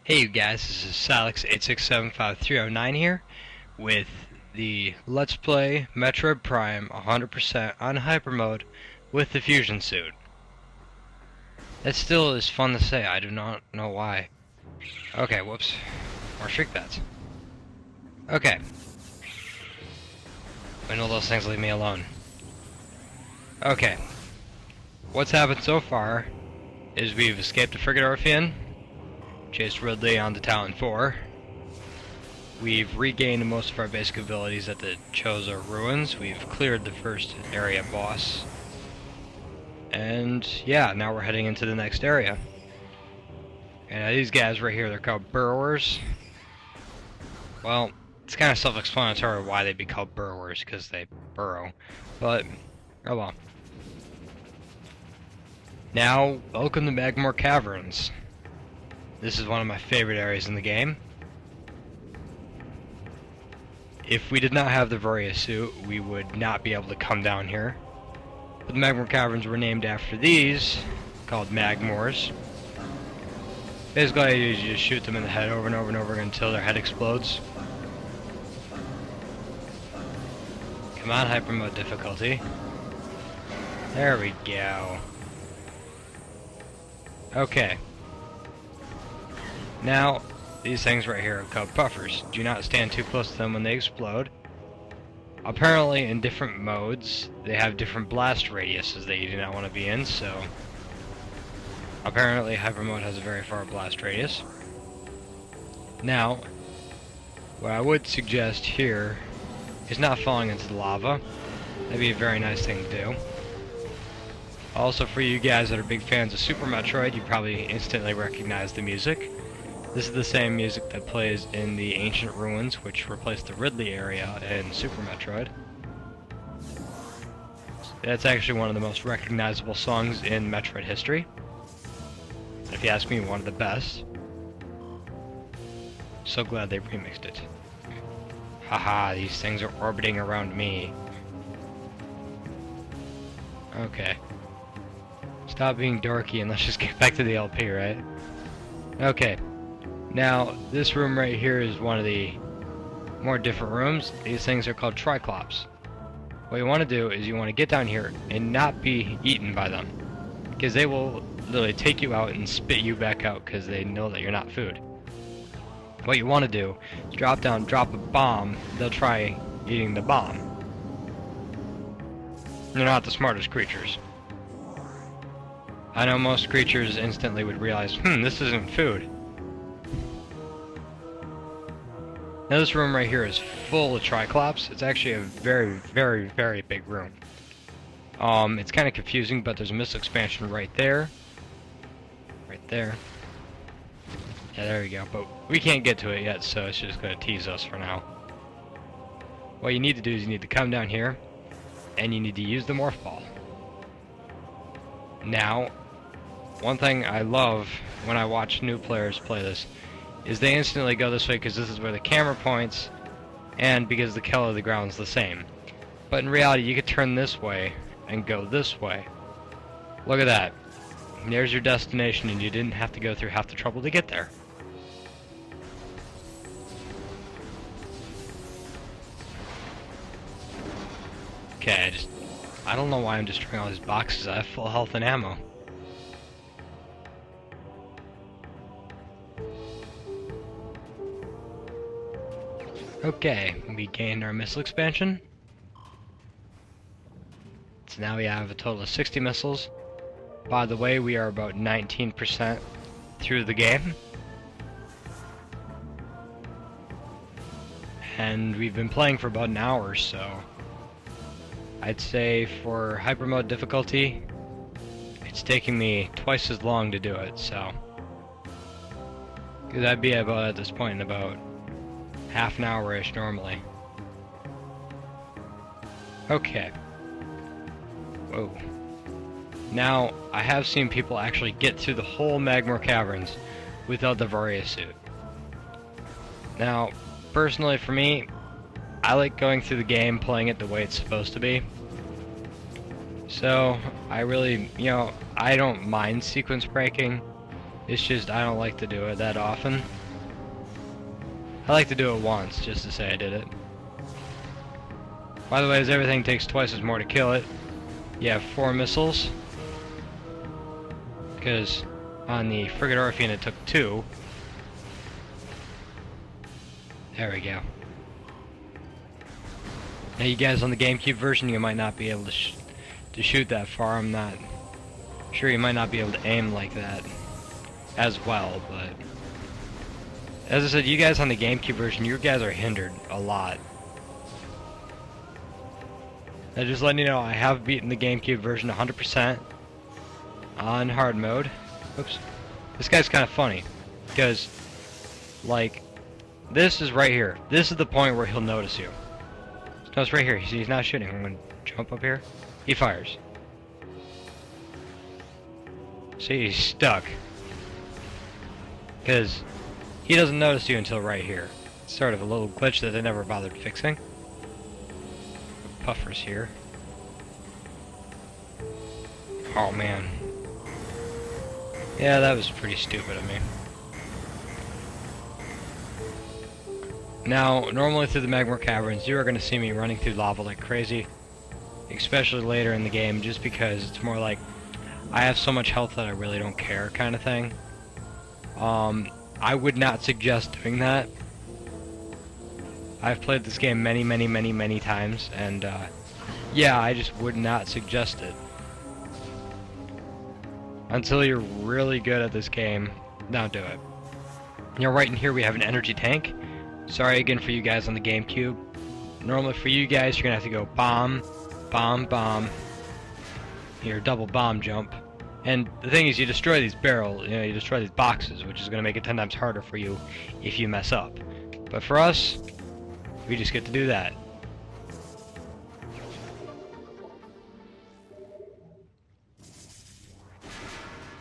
Hey you guys, this is Silex867539 here with the Let's Play Metroid Prime 100% on HyperMode with the fusion suit. That still is fun to say, I do not know why. Okay, whoops. More streak bats. Okay. When will those things leave me alone? Okay. What's happened so far is we've escaped the Frigate Orphean, chased Ridley on to Tallon 4. We've regained most of our basic abilities at the Chozo Ruins. We've cleared the first area boss. And yeah, now we're heading into the next area. And these guys right here, they're called burrowers. Well, it's kind of self-explanatory why they'd be called burrowers, because they burrow. But, oh well. Now, welcome to Magmoor Caverns. This is one of my favorite areas in the game. If we did not have the Varia suit, we would not be able to come down here. But the Magmoor Caverns were named after these, called Magmoors. Basically, all you do is you just shoot them in the head over and over and over again until their head explodes. Come on, HyperMode difficulty. There we go. Okay. Now, these things right here are called puffers. Do not stand too close to them when they explode. Apparently, in different modes, they have different blast radiuses that you do not want to be in, so... Apparently, HyperMode has a very far blast radius. Now, what I would suggest here is not falling into the lava. That'd be a very nice thing to do. Also, for you guys that are big fans of Super Metroid, you probably instantly recognize the music. This is the same music that plays in the Ancient Ruins, which replaced the Ridley area in Super Metroid. That's actually one of the most recognizable songs in Metroid history. If you ask me, one of the best. So glad they remixed it. Haha, these things are orbiting around me. Okay. Stop being dorky and let's just get back to the LP, right? Okay. Now, this room right here is one of the more different rooms. These things are called Triclops. What you want to do is you want to get down here and not be eaten by them, because they will literally take you out and spit you back out because they know that you're not food. What you want to do is drop down, drop a bomb, they'll try eating the bomb. They're not the smartest creatures. I know most creatures instantly would realize, this isn't food. Now this room right here is full of Triclops. It's actually a very, very, very big room. It's kind of confusing, but there's a missile expansion right there. Right there. Yeah, there we go. But we can't get to it yet, so it's just going to tease us for now. What you need to do is you need to come down here, and you need to use the Morph Ball. Now, one thing I love when I watch new players play this is they instantly go this way because this is where the camera points and because the color of the ground is the same. But in reality, you could turn this way and go this way. Look at that. There's your destination and you didn't have to go through half the trouble to get there. Okay, I don't know why I'm destroying all these boxes. I have full health and ammo. Okay, we gained our missile expansion. So now we have a total of 60 missiles. By the way, we are about 19% through the game. And we've been playing for about an hour, so I'd say for HyperMode difficulty, it's taking me twice as long to do it, so. Because I'd be about at this point in about half an hour-ish normally. Okay. Whoa. Now, I have seen people actually get through the whole Magmoor Caverns without the Varia suit. Now, personally for me, I like going through the game, playing it the way it's supposed to be. So, I really, I don't mind sequence breaking. It's just I don't like to do it that often. I like to do it once, just to say I did it. By the way, as everything takes twice as more to kill it, you have 4 missiles. Because on the Frigate Orphean it took 2. There we go. Now you guys on the GameCube version, you might not be able to shoot that far. I'm not sure, you might not be able to aim like that as well, but as I said, you guys on the GameCube version, you guys are hindered a lot. Now just letting you know, I have beaten the GameCube version 100% on hard mode. Oops. This guy's kind of funny, because, like, this is right here. This is the point where he'll notice you. No, it's right here. See, he's not shooting. I'm gonna jump up here. He fires. See, he's stuck. Because he doesn't notice you until right here. It's sort of a little glitch that they never bothered fixing. Puffers here. Oh man. Yeah, that was pretty stupid of me. Now, normally through the Magmoor Caverns, you are going to see me running through lava like crazy. Especially later in the game, just because it's more like, I have so much health that I really don't care kind of thing. I would not suggest doing that. I've played this game many times, and yeah, I just would not suggest it. Until you're really good at this game, don't do it. You know, right in here we have an energy tank. Sorry again for you guys on the GameCube. Normally for you guys, you're gonna have to go bomb, bomb, bomb. Here, double bomb jump. And the thing is, you destroy these barrels, you know, you destroy these boxes, which is gonna make it 10 times harder for you if you mess up. But for us, we just get to do that.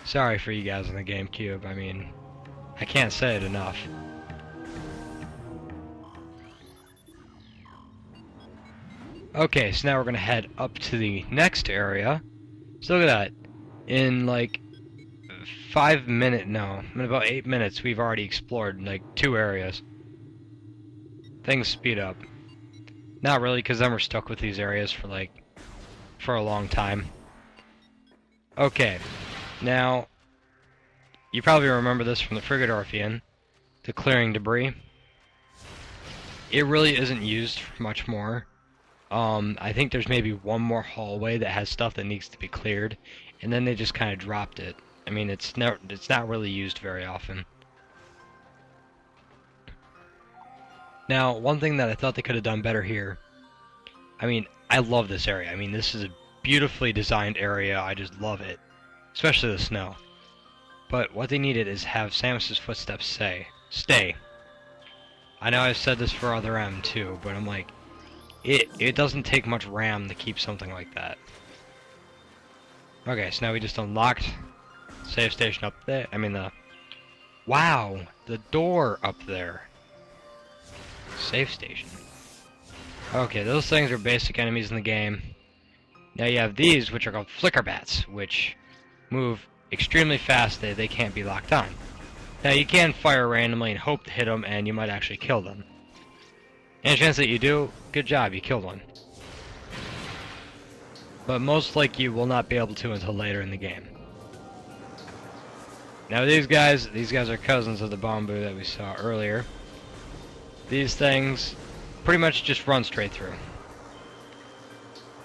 Sorry for you guys on the GameCube, I mean, I can't say it enough. Okay, so now we're gonna head up to the next area. So look at that. In like 5 minutes, no, in about 8 minutes, we've already explored like 2 areas. Things speed up. Not really, because then we're stuck with these areas for a long time. Okay, now you probably remember this from the Frigate Orphean, the clearing debris. It really isn't used for much more. I think there's maybe one more hallway that has stuff that needs to be cleared, and then they just kind of dropped it. I mean, it's not really used very often. Now, one thing that I thought they could have done better here, I mean, I love this area. I mean, this is a beautifully designed area. I just love it, especially the snow. But what they needed is have Samus's footsteps stay. I know I've said this for other M too, but I'm like, it doesn't take much RAM to keep something like that. Okay, so now we just unlocked save station up there. I mean wow, the door up there. Save station. Okay, those things are basic enemies in the game. Now you have these, which are called flicker bats, which move extremely fast. They can't be locked on. Now you can fire randomly and hope to hit them, and you might actually kill them. And a chance that you do, good job, you killed one. But most likely you will not be able to until later in the game. Now these guys are cousins of the Bamboo that we saw earlier. These things pretty much just run straight through.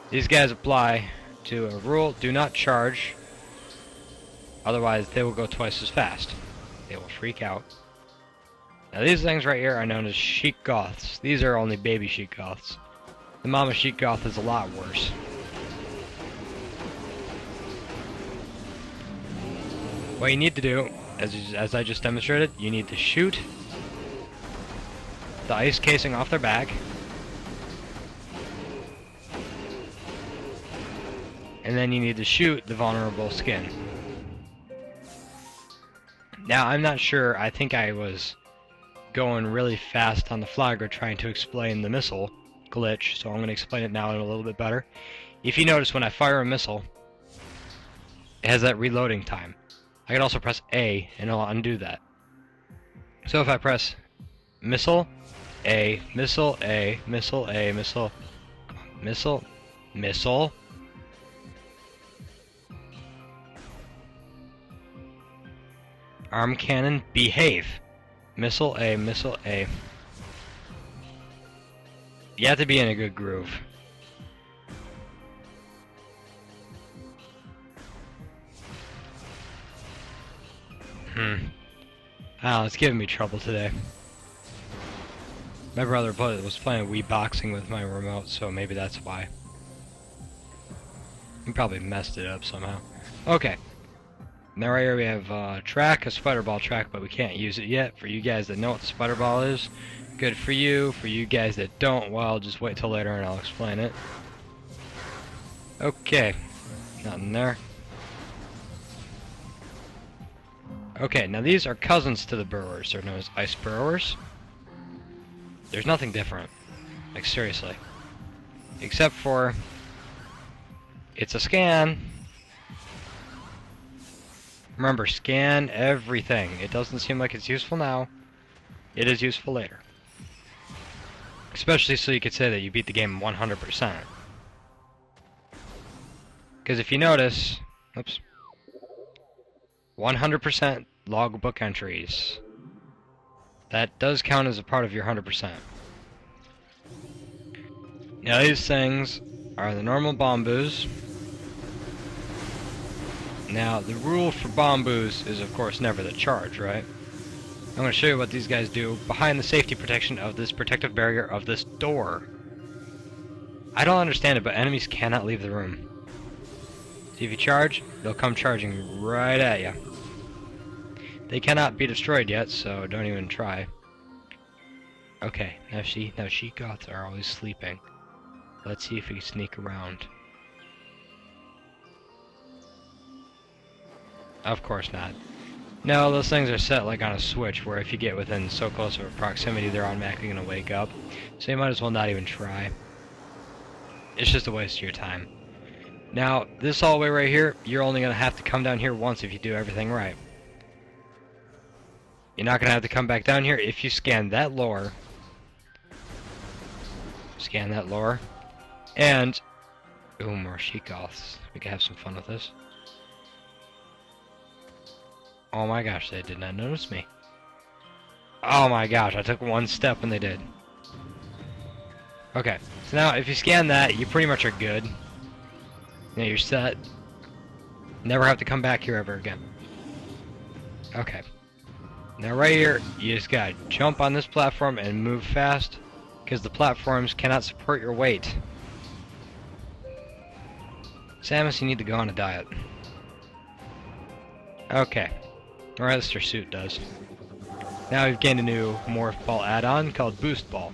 These guys apply to a rule: do not charge, otherwise they will go twice as fast. They will freak out. Now these things right here are known as Sheik Goths. These are only baby Sheik Goths. The mama Sheik Goth is a lot worse. What you need to do, as I just demonstrated, you need to shoot the ice casing off their back, and then you need to shoot the vulnerable skin. Now I'm not sure, I think I was going really fast on the flagger trying to explain the missile glitch, so I'm going to explain it now in a little bit better. If you notice, when I fire a missile, it has that reloading time. I can also press A and it'll undo that. So if I press missile, A, missile, A, missile, A, missile, missile, missile. Arm cannon, behave. Missile A, missile A. You have to be in a good groove. Oh, it's giving me trouble today. My brother was playing Wii Boxing with my remote, so maybe that's why. He probably messed it up somehow. Okay. Now right here we have a spider ball track, but we can't use it yet. For you guys that know what the spider ball is, good for you. For you guys that don't, well, just wait till later and I'll explain it. Okay. Nothing there. Okay, now these are cousins to the burrowers. They're known as ice burrowers. There's nothing different. Like, seriously. Except for... it's a scan. Remember, scan everything. It doesn't seem like it's useful now. It is useful later. Especially so you could say that you beat the game 100%. Because if you notice... oops. 100% logbook entries. That does count as a part of your 100%. Now these things are the normal bamboos. Now the rule for bamboos is of course never the charge, right? I'm going to show you what these guys do behind the safety protection of this protective barrier of this door. I don't understand it, but enemies cannot leave the room. See, if you charge, they'll come charging right at you. They cannot be destroyed yet, so don't even try. Okay, now she-goths are always sleeping. Let's see if we can sneak around. Of course not. No, those things are set like on a switch, where if you get within so close of a proximity, they're automatically going to wake up. So you might as well not even try. It's just a waste of your time. Now, this hallway right here, you're only going to have to come down here once if you do everything right. You're not going to have to come back down here if you scan that lore. Scan that lore. And... ooh, more she-goths. We can have some fun with this. Oh my gosh, they did not notice me. Oh my gosh, I took one step and they did. Okay, so now if you scan that, you pretty much are good. Now you're set. Never have to come back here ever again. Okay. Now right here, you just gotta jump on this platform and move fast, because the platforms cannot support your weight. Samus, you need to go on a diet. Okay. Or at least her suit does. Now we've gained a new Morph Ball add-on called Boost Ball.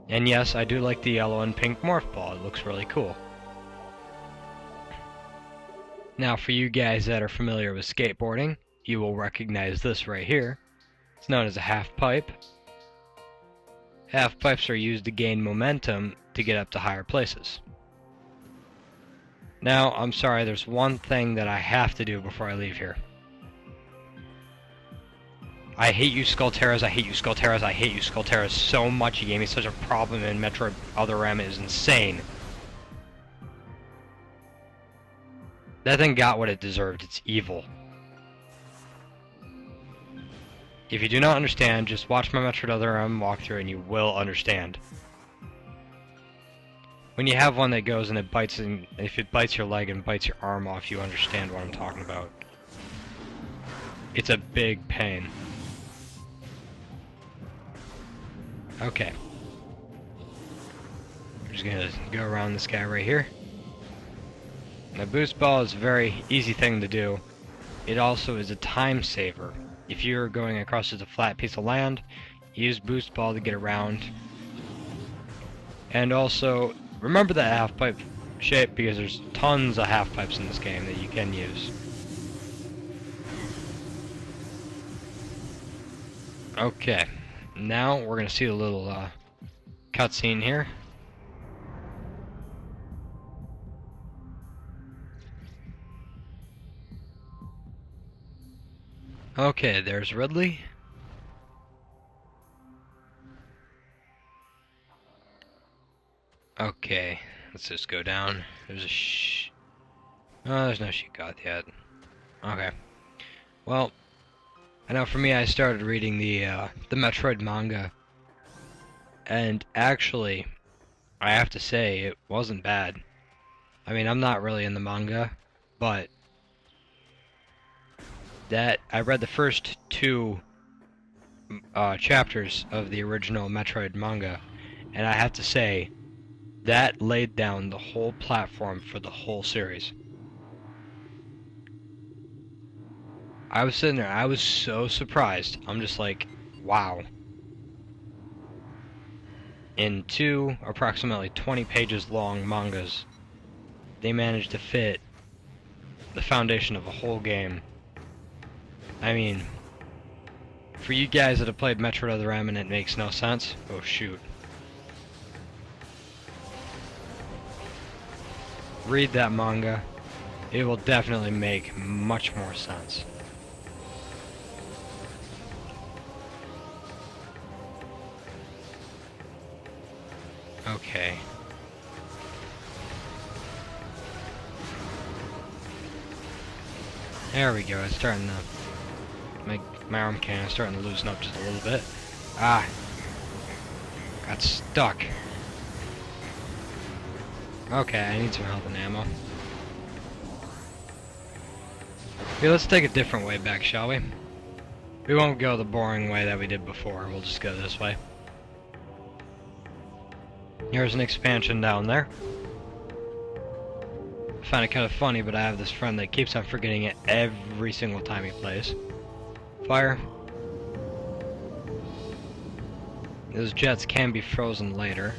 And yes, I do like the yellow and pink Morph Ball. It looks really cool. Now for you guys that are familiar with skateboarding, you will recognize this right here. It's known as a half pipe. Half pipes are used to gain momentum to get up to higher places. Now, I'm sorry, there's one thing that I have to do before I leave here. I hate you, Skullterras, I hate you, Skullterras, I hate you, Skullterras so much. You gave me such a problem in Metroid Other M. It is insane. That thing got what it deserved. It's evil. If you do not understand, just watch my Metroid Other M walkthrough and you will understand. When you have one that goes and it bites, and if it bites your leg and bites your arm off, you understand what I'm talking about. It's a big pain. Okay. We're just gonna go around this guy right here. Now, Boost Ball is a very easy thing to do. It also is a time saver. If you're going across just a flat piece of land, use Boost Ball to get around. And also, remember the half pipe shape, because there's tons of half pipes in this game that you can use. Okay, now we're gonna see a little cutscene here. Okay, there's Ridley. Okay, let's just go down. There's a oh, there's no sheet goth yet. Okay. Well, I know for me, I started reading the Metroid manga, and actually, I have to say it wasn't bad. I mean, I'm not really in the manga, but that I read the first two chapters of the original Metroid manga, and I have to say that laid down the whole platform for the whole series. I was sitting there, I was so surprised. I'm just like, wow. In two approximately 20 pages long mangas, they managed to fit the foundation of a whole game. I mean, for you guys that have played Metroid Other M and it makes no sense, oh shoot. Read that manga. It will definitely make much more sense. Okay. There we go, it's starting to... My arm cannon is starting to loosen up just a little bit. Ah! Got stuck. Okay, I need some health and ammo. Okay, let's take a different way back, shall we? We won't go the boring way that we did before, we'll just go this way. Here's an expansion down there. I find it kind of funny, but I have this friend that keeps on forgetting it every single time he plays. Fire. Those jets can be frozen later.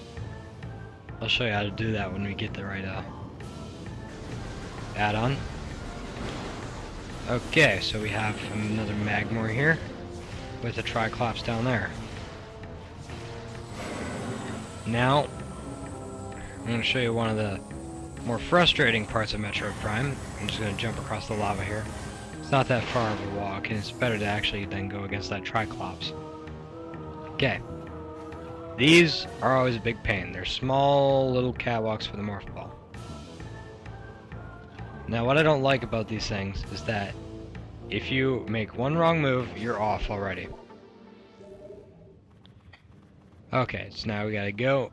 I'll show you how to do that when we get the right add-on. Okay, so we have another Magmoor here with the Triclops down there. Now, I'm going to show you one of the more frustrating parts of Metroid Prime. I'm just going to jump across the lava here. It's not that far of a walk, and it's better to actually then go against that Triclops. Okay. These are always a big pain. They're small little catwalks for the Morph Ball. Now what I don't like about these things is that if you make one wrong move, you're off already. Okay, so now we gotta go.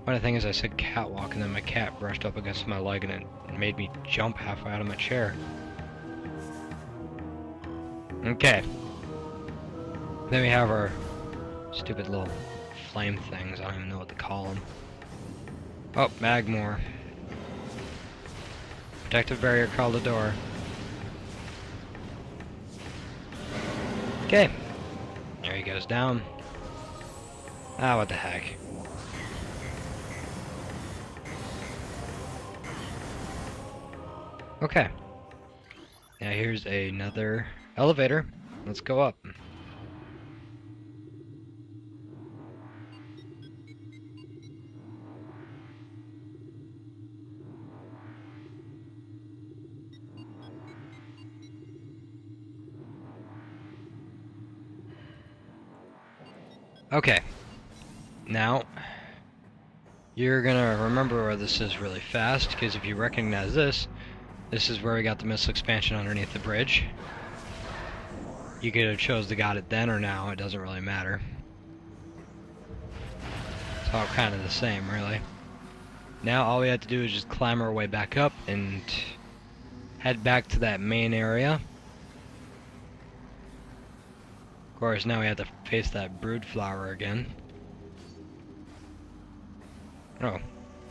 Funny thing is I said catwalk and then my cat brushed up against my leg and it made me jump halfway out of my chair. Okay. Then we have our stupid little flame things. I don't even know what to call them. Oh, Magmoor. Protective barrier called the door. Okay. There he goes down. Ah, what the heck. Okay. Now here's another elevator. Let's go up. Okay. Now, you're gonna remember where this is really fast, because if you recognize this, this is where we got the missile expansion underneath the bridge. You could have chose to got it then or now, it doesn't really matter. It's all kind of the same, really. Now all we have to do is just climb our way back up and head back to that main area. Of course, now we have to face that brood flower again. Oh,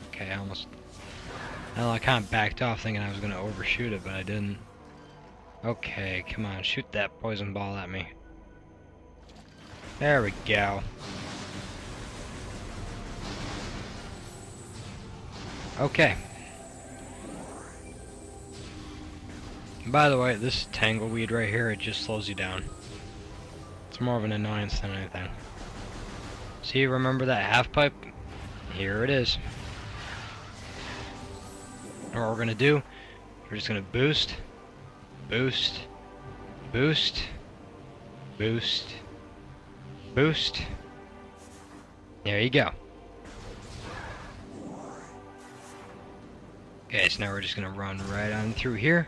okay, I kind of backed off thinking I was going to overshoot it, but I didn't. Okay, come on, shoot that poison ball at me. There we go. Okay. By the way, this tangleweed right here, it just slows you down. It's more of an annoyance than anything. See, remember that half pipe? Here it is. And what we're gonna do, we're just gonna boost, boost, boost, boost, boost. There you go. Okay, so now we're just gonna run right on through here.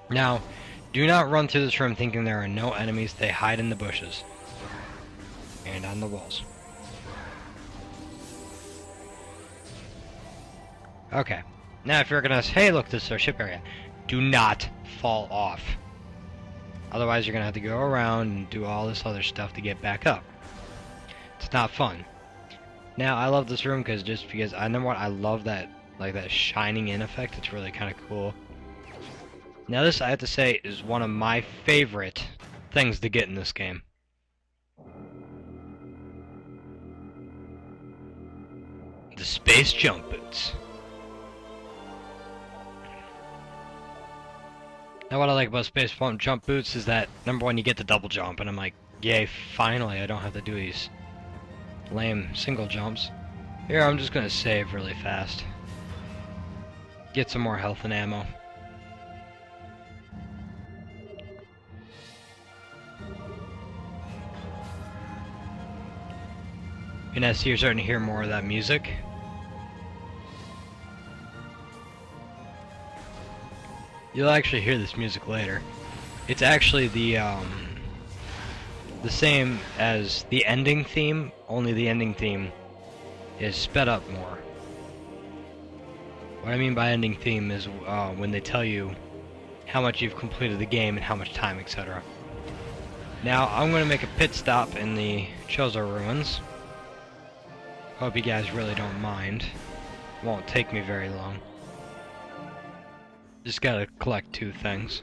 Now, do not run through this room thinking there are no enemies. They hide in the bushes and on the walls. Okay, now if you recognize, hey look, this is our ship area, do not fall off. Otherwise you're gonna have to go around and do all this other stuff to get back up. It's not fun. Now I love this room because I know what I love, that like that shining in effect. It's really kind of cool. Now this, I have to say, is one of my favorite things to get in this game. The space jump boots. Now what I like about space jump boots is that, number one, you get the double jump, and I'm like, yay, finally, I don't have to do these lame single jumps. Here, I'm just gonna save really fast. Get some more health and ammo. And as you're starting to hear more of that music. You'll actually hear this music later. It's actually the same as the ending theme, only the ending theme is sped up more. What I mean by ending theme is when they tell you how much you've completed the game and how much time, etc. Now, I'm going to make a pit stop in the Chozo Ruins. Hope you guys really don't mind. Won't take me very long. Just gotta collect 2 things.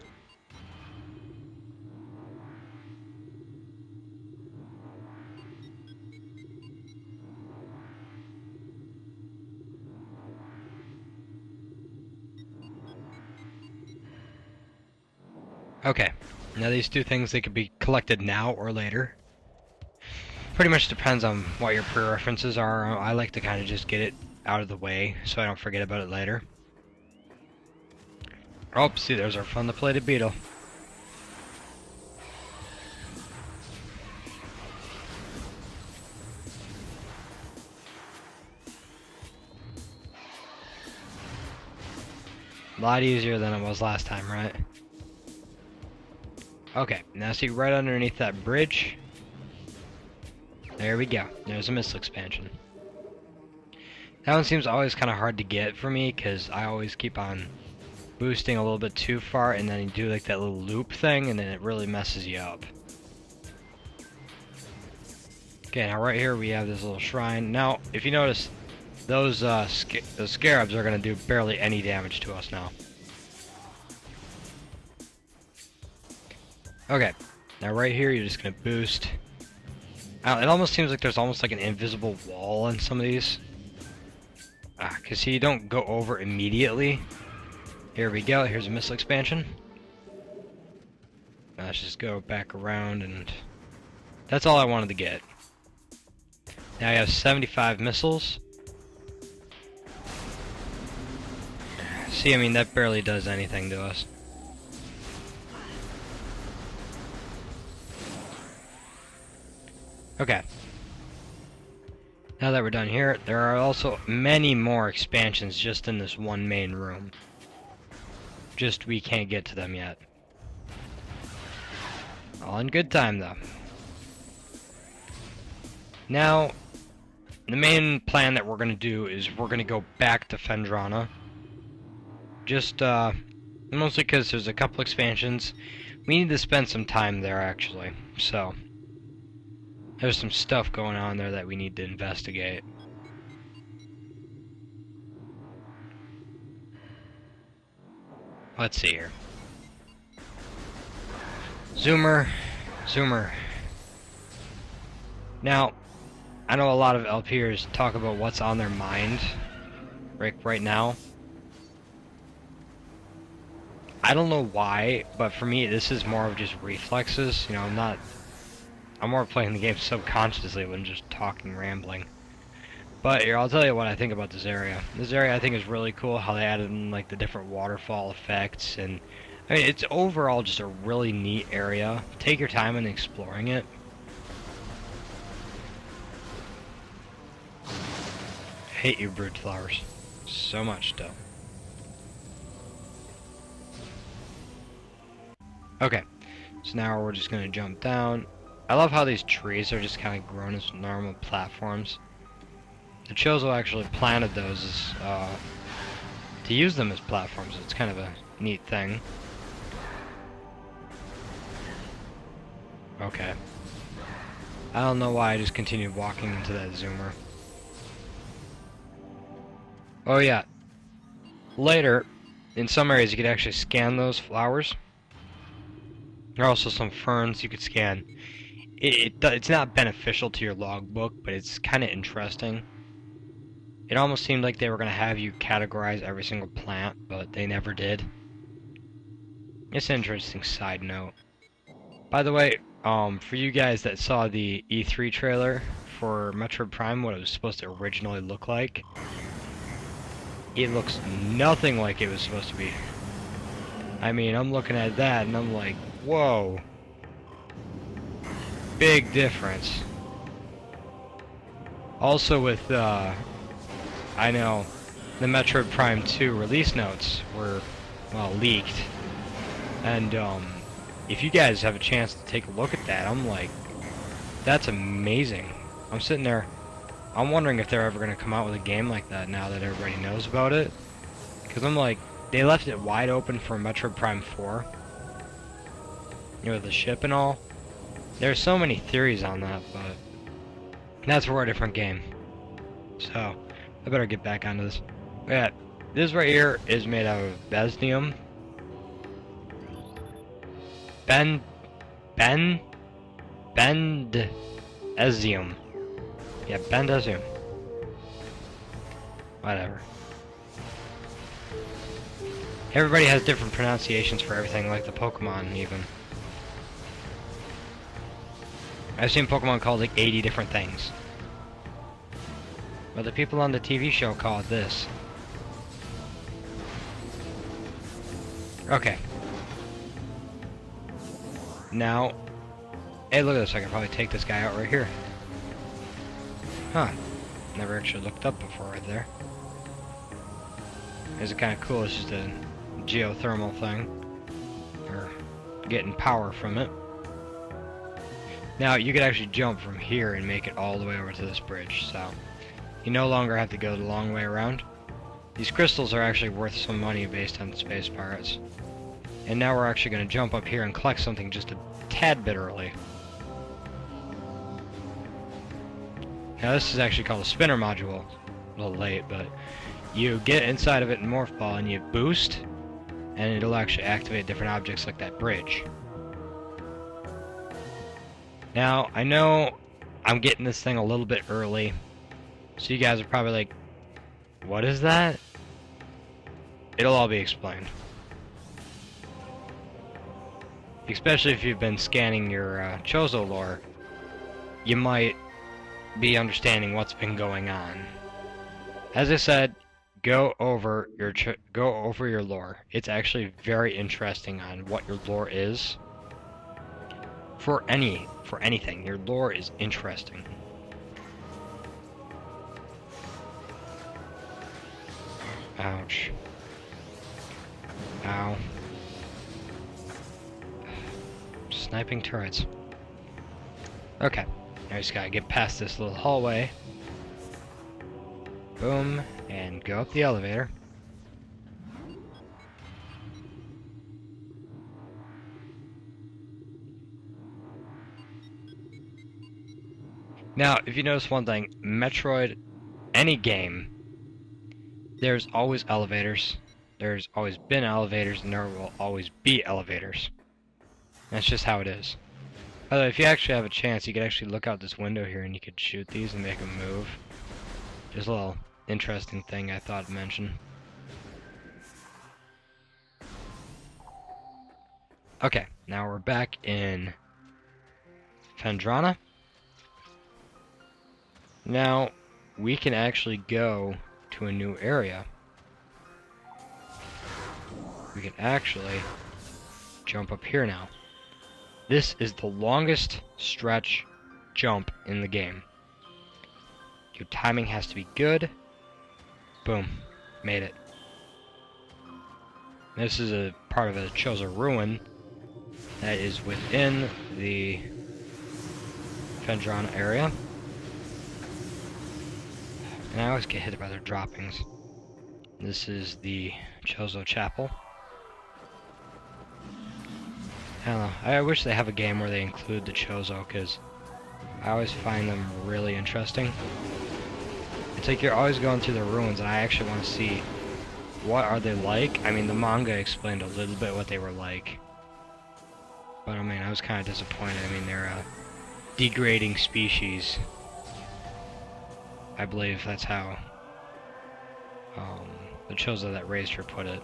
Okay, now these 2 things, they could be collected now or later. Pretty much depends on what your preferences are. I like to kind of just get it out of the way so I don't forget about it later. Oh, see, there's our fun-to-plated beetle. A lot easier than it was last time, right? Okay, now see right underneath that bridge. There we go. There's a missile expansion. That one seems always kind of hard to get for me because I always keep on boosting a little bit too far, and then you do like that little loop thing, and then it really messes you up. Okay, now right here we have this little shrine. Now, if you notice, those scarabs are going to do barely any damage to us now. Okay, now right here you're just going to boost. It almost seems like there's almost like an invisible wall on some of these. Because you don't go over immediately. Here we go, here's a missile expansion. Now let's just go back around, and that's all I wanted to get. Now I have 75 missiles. See, I mean, that barely does anything to us. Okay. Now that we're done here, there are also many more expansions just in this one main room. Just we can't get to them yet. All in good time though. Now, the main plan that we're going to do is we're going to go back to Phendrana. Just, mostly because there's a couple expansions. We need to spend some time there actually, so there's some stuff going on there that we need to investigate. Let's see here. Zoomer. Now, I know a lot of LPers talk about what's on their mind right now. I don't know why, but for me this is more of just reflexes. You know, I'm more playing the game subconsciously than just talking, rambling. But here, I'll tell you what I think about this area. This area I think is really cool, how they added in like the different waterfall effects, and I mean it's overall just a really neat area. Take your time in exploring it. Hate you, brood flowers. So much still. Okay, so now we're just gonna jump down. I love how these trees are just kind of grown as normal platforms. The Chozo actually planted those as, to use them as platforms. It's kind of a neat thing. Okay. I don't know why I just continued walking into that zoomer. Oh yeah. Later, in some areas you could actually scan those flowers. There are also some ferns you could scan. It's not beneficial to your logbook, but it's kind of interesting. It almost seemed like they were going to have you categorize every single plant, but they never did. It's an interesting side note. By the way, for you guys that saw the E3 trailer for Metroid Prime, what it was supposed to originally look like, it looks nothing like it was supposed to be. I mean, I'm looking at that and I'm like, whoa. Big difference. Also with, I know the Metroid Prime 2 release notes were, well, leaked. And, if you guys have a chance to take a look at that, I'm like, that's amazing. I'm sitting there, I'm wondering if they're ever going to come out with a game like that now that everybody knows about it. Because I'm like, they left it wide open for Metroid Prime 4. You know, the ship and all. There's so many theories on that, but that's for a different game. So, I better get back onto this. Yeah, this right here is made out of besnium. Bendezium. Yeah, bendezium. Whatever. Everybody has different pronunciations for everything, like the Pokemon, even. I've seen Pokemon called like 80 different things. But the people on the TV show call it this. Okay. Now, hey, look at this. I can probably take this guy out right here. Huh. Never actually looked up before right there. It's kind of cool. It's just a geothermal thing. Or getting power from it. Now, you could actually jump from here and make it all the way over to this bridge, so you no longer have to go the long way around. These crystals are actually worth some money based on the Space Pirates. And now we're actually going to jump up here and collect something just a tad bit early. Now this is actually called a spinner module. A little late, but you get inside of it in Morph Ball and you boost, and it'll actually activate different objects like that bridge. Now, I know I'm getting this thing a little bit early, so you guys are probably like, what is that? It'll all be explained. Especially if you've been scanning your Chozo lore, you might be understanding what's been going on. As I said, go over your lore. It's actually very interesting on what your lore is. For anything, your lore is interesting. Ouch. Ow. Sniping turrets. Okay, now we just gotta get past this little hallway. Boom, and go up the elevator. Now, if you notice one thing, Metroid, any game, there's always elevators. There's always been elevators, and there will always be elevators. That's just how it is. By the way, if you actually have a chance, you could actually look out this window here and you could shoot these and make them move. Just a little interesting thing I thought I'd mention. Okay, now we're back in Phendrana. Now, we can actually go to a new area. We can actually jump up here now. This is the longest stretch jump in the game. Your timing has to be good. Boom. Made it. This is a part of a Chozo ruin that is within the Phendrana area. And I always get hit by their droppings. This is the Chozo Chapel. I don't know. I wish they have a game where they include the Chozo, because I always find them really interesting. It's like you're always going through the ruins, and I actually want to see what are they like. I mean, the manga explained a little bit what they were like, but I mean, I was kind of disappointed. I mean, they're a degrading species. I believe that's how the Chozo that raised her put it.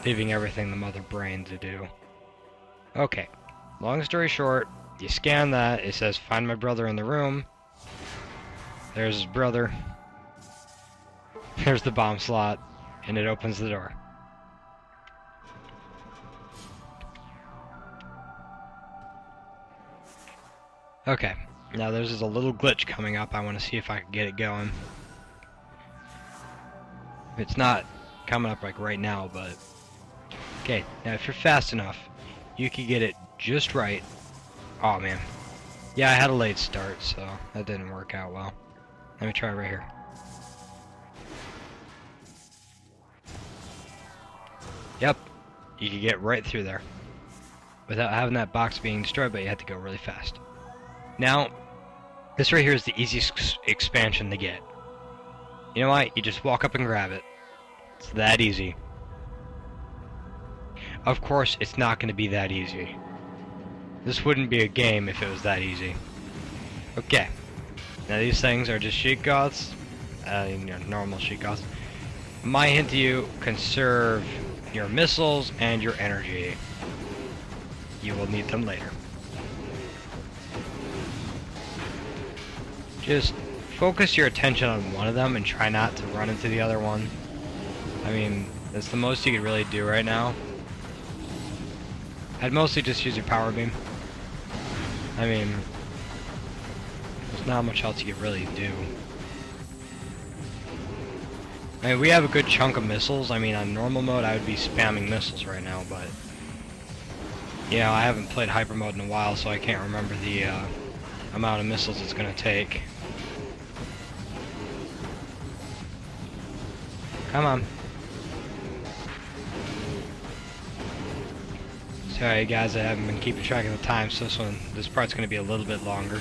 Leaving everything the mother brain to do. Okay, long story short, you scan that, it says find my brother in the room. There's his brother. There's the bomb slot, and it opens the door. Okay, now there's a little glitch coming up. I want to see if I can get it going. It's not coming up like right now, but okay, now if you're fast enough, you can get it just right. Oh man. Yeah, I had a late start, so that didn't work out well. Let me try right here. Yep, you can get right through there without having that box being destroyed, but you have to go really fast. Now, this right here is the easiest expansion to get. You know what? You just walk up and grab it. It's that easy. Of course, it's not going to be that easy. This wouldn't be a game if it was that easy. Okay. Now these things are just sheet goths. Normal sheet goths. My hint to you, conserve your missiles and your energy. You will need them later. Just focus your attention on one of them and try not to run into the other one. I mean, that's the most you could really do right now. I'd mostly just use your power beam. I mean, there's not much else you could really do. I mean, we have a good chunk of missiles. I mean, on normal mode, I would be spamming missiles right now, but you know, I haven't played HyperMode in a while, so I can't remember the amount of missiles it's going to take. Come on. Sorry guys, I haven't been keeping track of the time, so this part's going to be a little bit longer.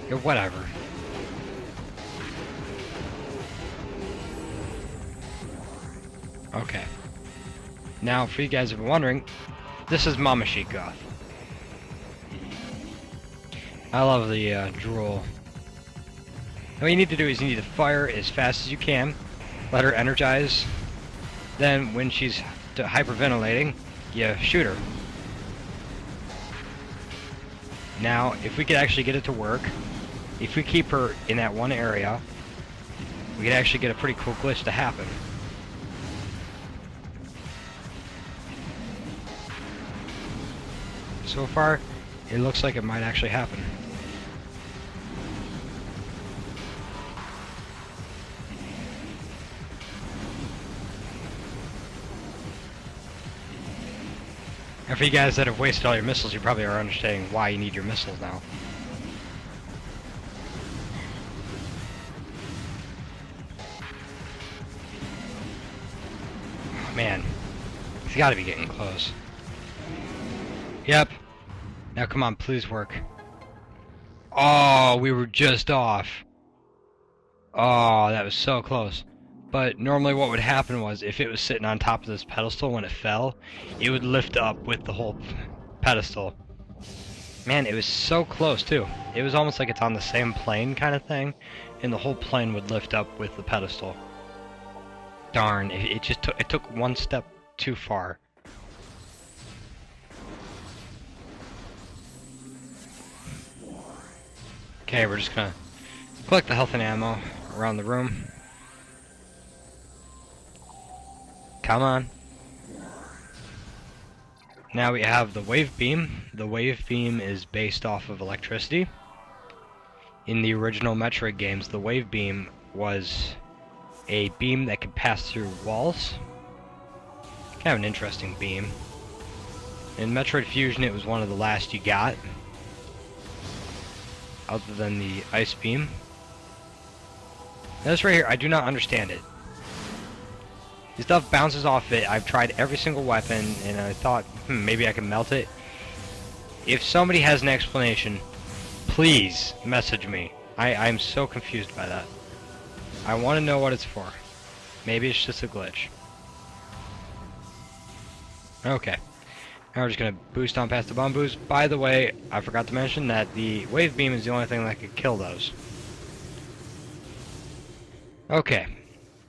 Yeah, whatever. Okay. Now, for you guys who are wondering, this is Mama Sheet Goth. I love the drool. What you need to do is you need to fire as fast as you can, let her energize, then when she's hyperventilating, you shoot her. Now, if we could actually get it to work, if we keep her in that one area, we could actually get a pretty cool glitch to happen. So far, it looks like it might actually happen. And for you guys that have wasted all your missiles, you probably are understanding why you need your missiles now. Oh, man, he's got to be getting close. Yep. Now come on, please work. Oh, we were just off. Oh, that was so close. But normally what would happen was, if it was sitting on top of this pedestal when it fell, it would lift up with the whole pedestal. Man, it was so close too. It was almost like it's on the same plane kind of thing, and the whole plane would lift up with the pedestal. Darn, it took one step too far. Okay, we're just gonna collect the health and ammo around the room. Come on. Now we have the wave beam. The wave beam is based off of electricity. In the original Metroid games, the wave beam was a beam that could pass through walls. Kind of an interesting beam. In Metroid Fusion, it was one of the last you got, other than the ice beam. Now this right here, I do not understand it. The stuff bounces off it. I've tried every single weapon, and I thought, maybe I can melt it. If somebody has an explanation, please message me. I'm so confused by that. I want to know what it's for. Maybe it's just a glitch. Okay. Now we're just going to boost on past the bamboos. By the way, I forgot to mention that the wave beam is the only thing that could kill those. Okay.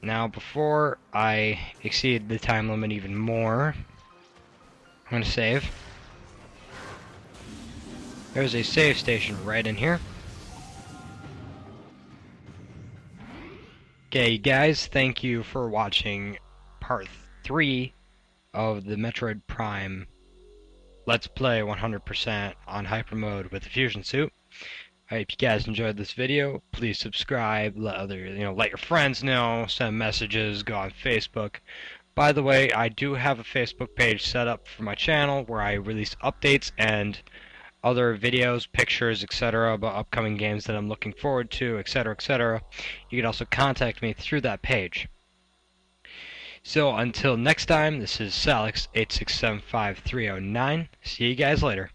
Now, before I exceed the time limit even more, I'm going to save. There's a save station right in here. Okay, guys, thank you for watching part 3 of the Metroid Prime Let's Play 100% on HyperMode with the Fusion Suit. I hope you guys enjoyed this video. Please subscribe, let your friends know, send messages, go on Facebook. By the way, I do have a Facebook page set up for my channel where I release updates and other videos, pictures, etc. about upcoming games that I'm looking forward to, etc., etc. You can also contact me through that page. So until next time, this is Salix867539. See you guys later.